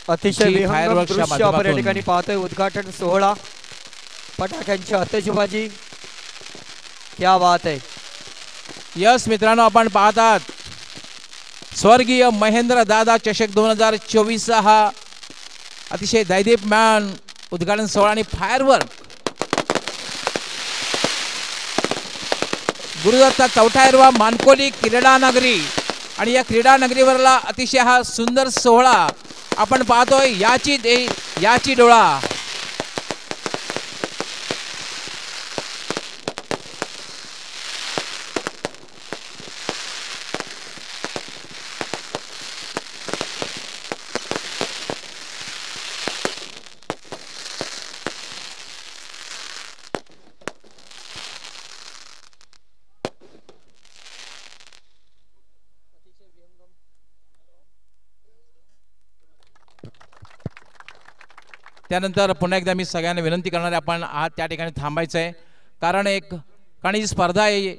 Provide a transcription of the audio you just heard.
अतिशय विहंगम दृश्य आपण या ठिकाणी पाहतोय। उद्घाटन सोहळा, फटाक्यांची आतषबाजी, क्या बात है। यस मित्रांनो, आपण पाहतात स्वर्गीय महेंद्र दादा चषक 2024 हा अतिशय दैदीप्यमान उद्घाटन सोहळा आणि फायरवर्क। गुरुदत्ता चौथायरवा मानकोली क्रीडा नगरी आणि या क्रीडा नगरीवरला अतिशय हा सुंदर सोहळा आपण पाहतोय। याची डोळा त्यानंतर पुन्हा एकदा मी सगळ्यांना विनंती करणार आहे, आपण त्या ठिकाणी थांबायचं आहे, कारण एक स्पर्धा आहे।